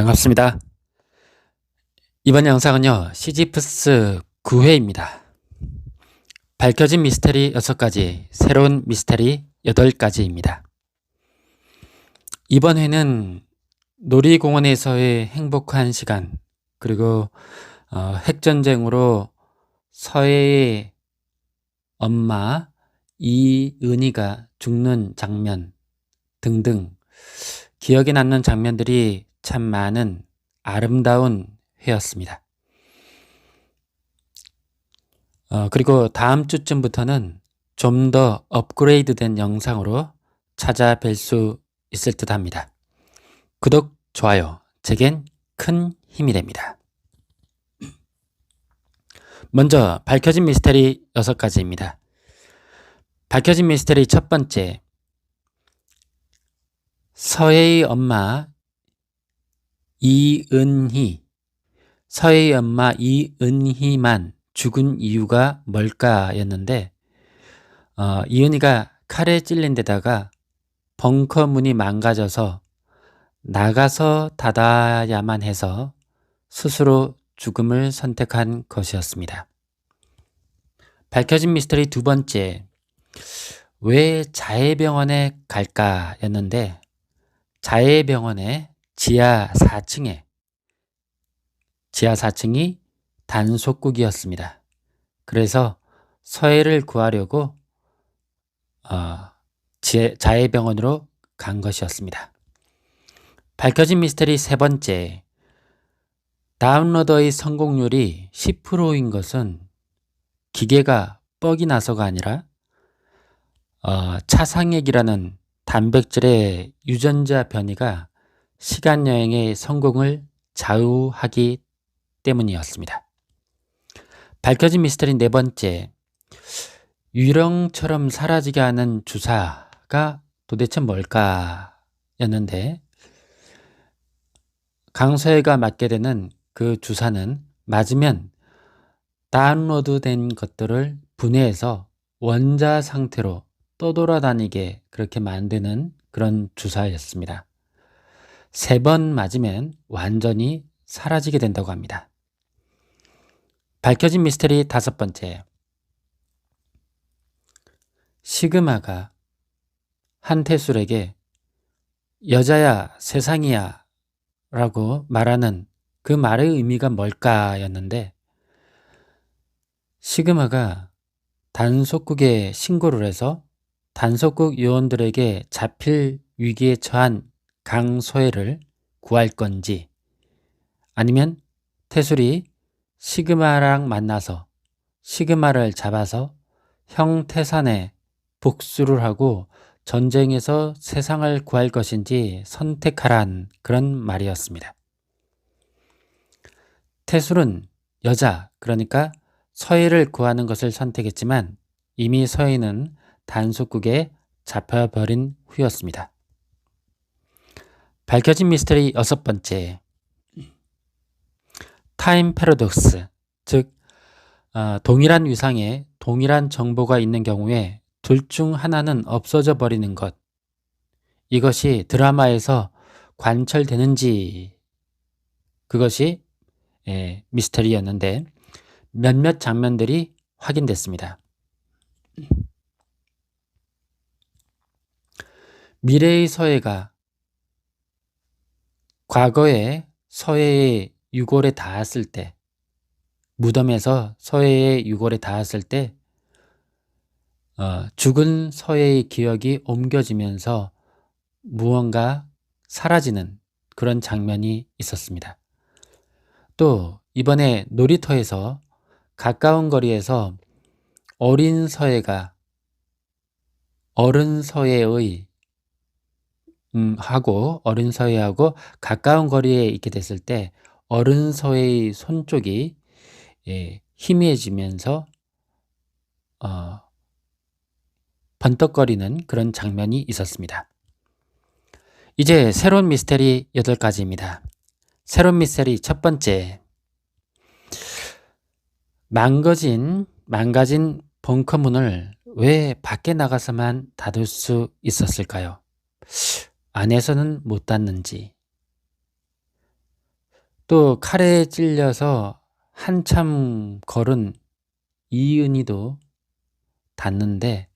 반갑습니다. 이번 영상은요, 시지프스 9회입니다. 밝혀진 미스테리 6가지, 새로운 미스테리 8가지입니다. 이번 회는 놀이공원에서의 행복한 시간, 그리고 핵전쟁으로 서해의 엄마 이은희가 죽는 장면 등등 기억에 남는 장면들이 참 많은 아름다운 회였습니다. 그리고 다음 주쯤부터는 좀 더 업그레이드된 영상으로 찾아뵐 수 있을 듯 합니다. 구독, 좋아요, 제겐 큰 힘이 됩니다. 먼저 밝혀진 미스테리 6가지입니다. 밝혀진 미스테리 첫 번째, 서해의 엄마 이은희, 서해의 엄마 이은희만 죽은 이유가 뭘까였는데, 이은희가 칼에 찔린 데다가 벙커 문이 망가져서 나가서 닫아야만 해서 스스로 죽음을 선택한 것이었습니다. 밝혀진 미스터리 두 번째, 왜 자해병원에 갈까였는데, 자해병원의 지하 4층이 단속국이었습니다. 그래서 서해를 구하려고 자해병원으로 간 것이었습니다. 밝혀진 미스터리 세 번째, 다운로더의 성공률이 10%인 것은 기계가 뻑이 나서가 아니라 차상액이라는 단백질의 유전자 변이가 시간여행의 성공을 좌우하기 때문이었습니다. 밝혀진 미스터리 네 번째, 유령처럼 사라지게 하는 주사가 도대체 뭘까였는데, 강서혜가 맞게 되는 그 주사는 맞으면 다운로드된 것들을 분해해서 원자 상태로 떠돌아다니게 그렇게 만드는 그런 주사였습니다. 3번 맞으면 완전히 사라지게 된다고 합니다. 밝혀진 미스터리 5번째, 시그마가 한태술에게 여자야 세상이야 라고 말하는 그 말의 의미가 뭘까였는데, 시그마가 단속국에 신고를 해서 단속국 요원들에게 잡힐 위기에 처한 강소혜를 구할 건지, 아니면 태술이 시그마랑 만나서 시그마를 잡아서 형태산에 복수를 하고 전쟁에서 세상을 구할 것인지 선택하란 그런 말이었습니다. 태술은 여자, 그러니까 서해를 구하는 것을 선택했지만 이미 서해는 단속국에 잡혀버린 후였습니다. 밝혀진 미스터리 6번째, 타임 패러독스, 즉 동일한 위상에 동일한 정보가 있는 경우에 둘 중 하나는 없어져 버리는 것, 이것이 드라마에서 관철되는지, 그것이 미스터리였는데 몇몇 장면들이 확인됐습니다. 미래의 서해가 과거에 서해의 유골에 닿았을 때, 무덤에서 서해의 유골에 닿았을 때 죽은 서해의 기억이 옮겨지면서 무언가 사라지는 그런 장면이 있었습니다. 또 이번에 놀이터에서 가까운 거리에서 어린 서해가 어른 서해의 어린 서해하고 가까운 거리에 있게 됐을 때 어른 서해의 손 쪽이 희미해지면서 번떡거리는 그런 장면이 있었습니다. 이제 새로운 미스테리 8가지입니다. 새로운 미스테리 첫 번째, 망가진 벙커문을 왜 밖에 나가서만 닫을 수 있었을까요? 안에서는 못 닫는지. 또 칼에 찔려서 한참 걸은 이은희도 닿는데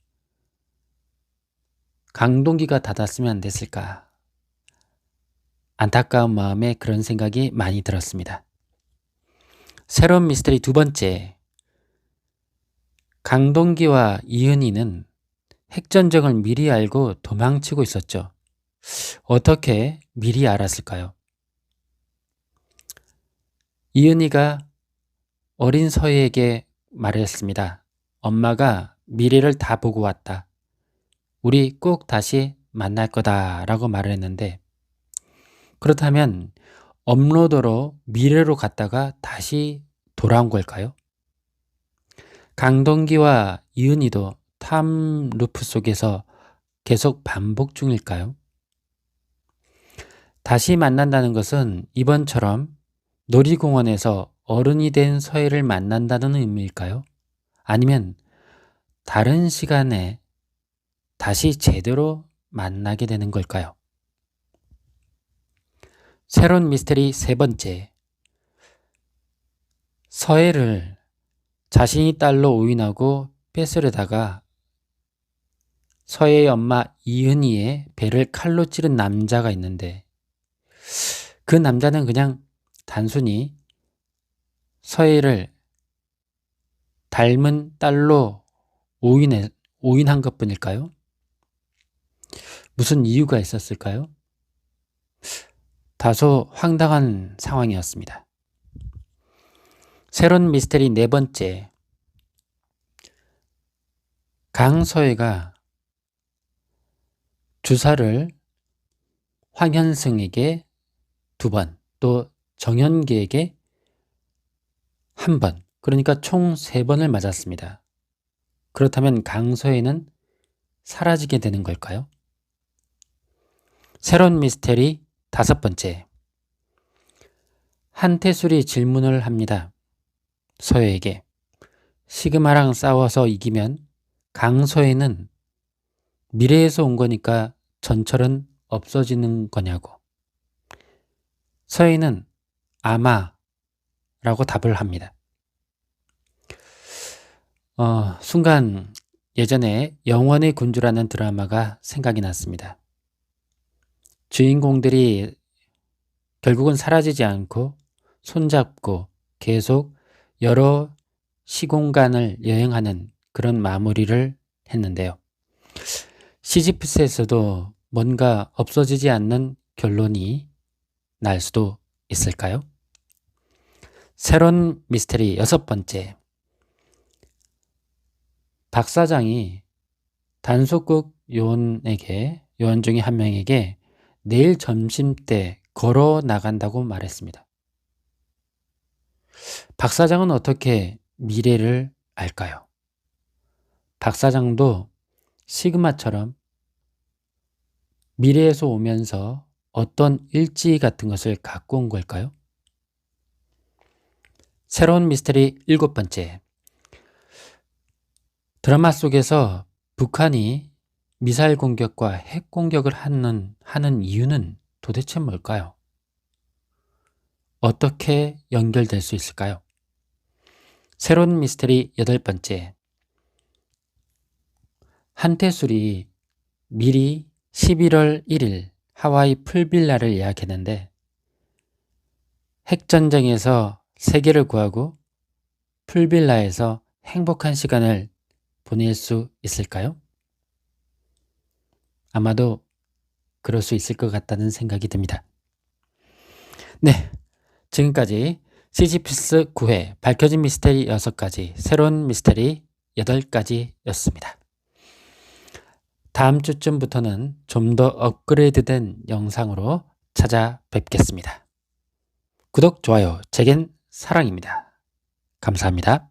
강동기가 닿았으면 안 됐을까? 안타까운 마음에 그런 생각이 많이 들었습니다. 새로운 미스터리 두 번째. 강동기와 이은희는 핵전쟁을 미리 알고 도망치고 있었죠. 어떻게 미리 알았을까요? 이은희가 어린 서희에게 말했습니다. 엄마가 미래를 다 보고 왔다. 우리 꼭 다시 만날 거다 라고 말을 했는데, 그렇다면 업로더로 미래로 갔다가 다시 돌아온 걸까요? 강동기와 이은희도 탐 루프 속에서 계속 반복 중일까요? 다시 만난다는 것은 이번처럼 놀이공원에서 어른이 된 서희를 만난다는 의미일까요? 아니면 다른 시간에 다시 제대로 만나게 되는 걸까요? 새로운 미스터리 세 번째. 서혜를 자신이 딸로 오인하고 뺏으려다가 서혜의 엄마 이은희의 배를 칼로 찌른 남자가 있는데, 그 남자는 그냥 단순히 서혜를 닮은 딸로 오인한 것뿐일까요? 무슨 이유가 있었을까요? 다소 황당한 상황이었습니다. 새로운 미스터리 네 번째. 강서혜가 주사를 황현승에게 2번, 또 정현계에게 1번, 그러니까 총 3번을 맞았습니다. 그렇다면 강서혜는 사라지게 되는 걸까요? 새로운 미스터리 5번째. 한태술이 질문을 합니다. 서혜에게 시그마랑 싸워서 이기면 강서혜는 미래에서 온 거니까 전철은 없어지는 거냐고. 서혜는 아마 라고 답을 합니다. 순간 예전에 영원의 군주라는 드라마가 생각이 났습니다. 주인공들이 결국은 사라지지 않고 손잡고 계속 여러 시공간을 여행하는 그런 마무리를 했는데요. 시지프스에서도 뭔가 없어지지 않는 결론이 날 수도 있을까요? 새로운 미스터리 6번째. 박 사장이 단속국 요원 중에 한 명에게 내일 점심 때 걸어 나간다고 말했습니다. 박 사장은 어떻게 미래를 알까요? 박 사장도 시그마처럼 미래에서 오면서 어떤 일지 같은 것을 갖고 온 걸까요? 새로운 미스터리 7번째. 드라마 속에서 북한이 미사일 공격과 핵 공격을 하는 이유는 도대체 뭘까요? 어떻게 연결될 수 있을까요? 새로운 미스터리 8번째. 한태술이 미리 11월 1일 하와이 풀빌라를 예약했는데 핵전쟁에서 세계를 구하고 풀빌라에서 행복한 시간을 보낼 수 있을까요? 아마도 그럴 수 있을 것 같다는 생각이 듭니다. 네, 지금까지 시지피스 9회, 밝혀진 미스터리 6가지, 새로운 미스터리 8가지였습니다. 다음 주쯤부터는 좀 더 업그레이드된 영상으로 찾아뵙겠습니다. 구독, 좋아요, 제겐 사랑입니다. 감사합니다.